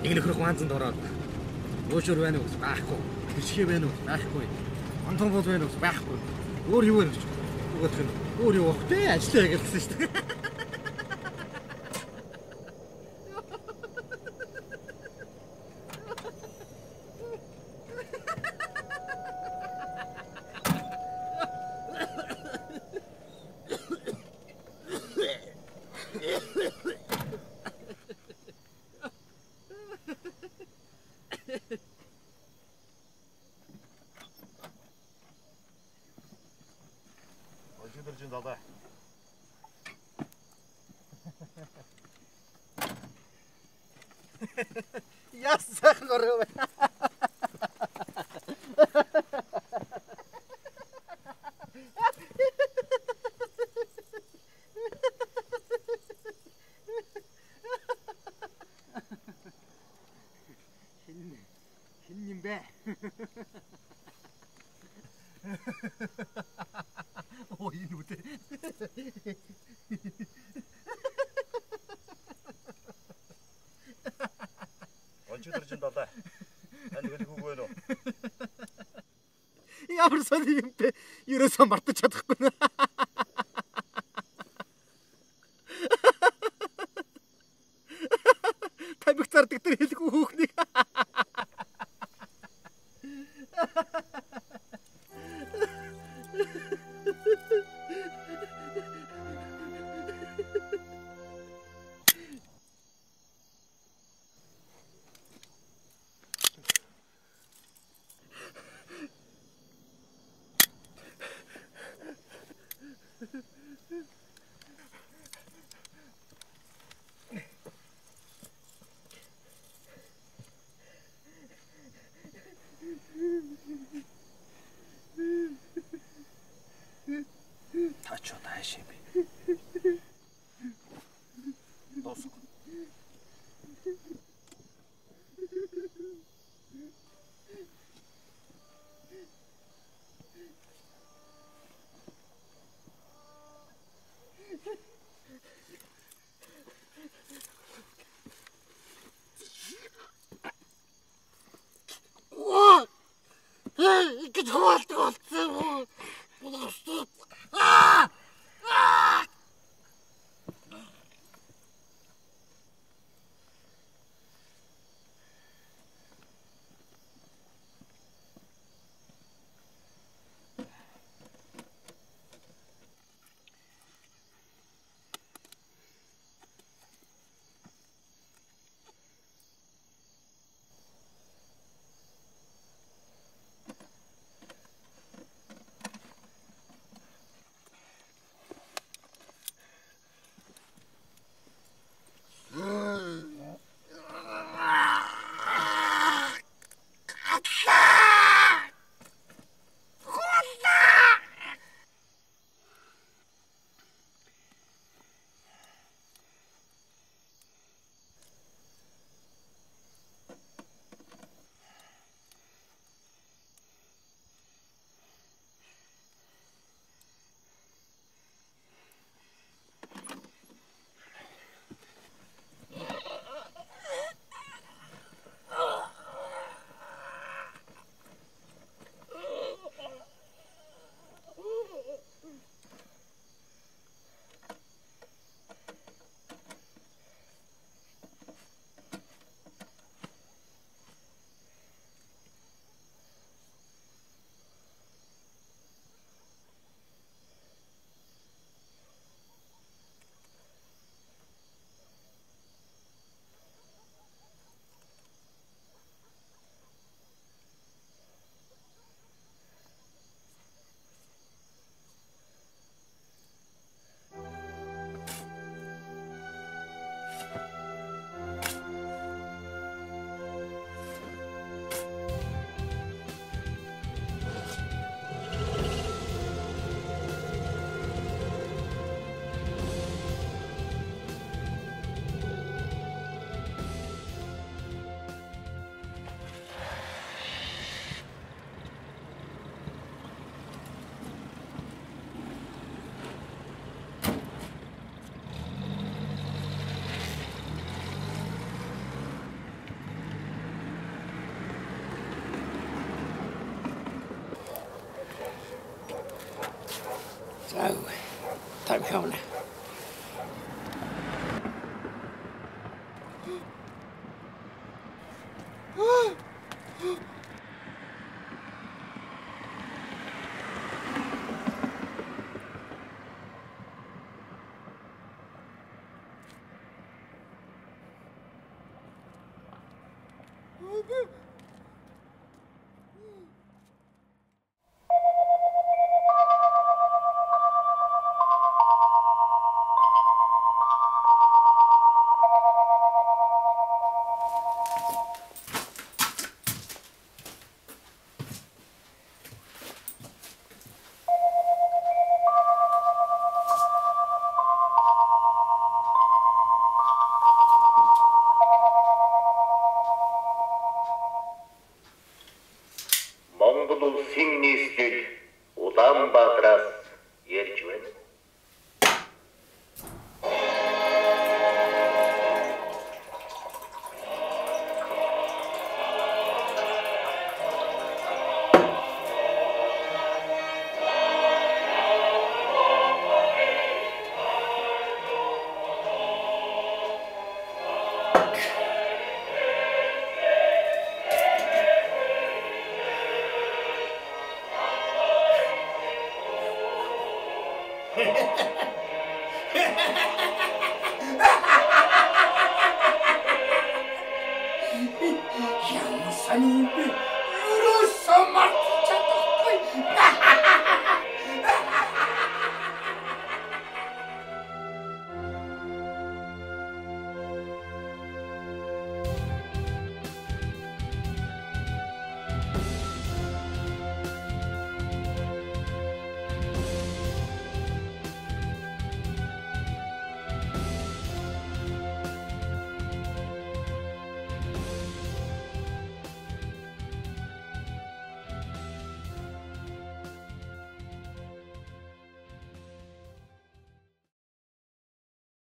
Нэг нөхөр хаанзанд ороод уушур байна уу байхгүй. Хичгээ байна уу байхгүй. Онтон бол байна уу байхгүй. Өөр юу вэ гэж. Угдах нь өөр юу вах те ажиллаа гэсэн шүү дээ. Өчигдөр далаа. Яс сайхан гороо байна. Хин юм бэ? Ой нүдэ. Өчигдөр далаа. Танд хэлэхгүй байна уу? Ямар сони юм бэ? Ерөөсөө мартаж чадахгүй нэ. Тамиг зардаг тэр хэлэхгүй хүүхнийг. Тачо тааши би. Доско. What? Hey, get hold of it. Ah! Ah! 아우, 덜카오나. Монгол улсын нийслэл Улаанбаатараас ярьж байна. 양산이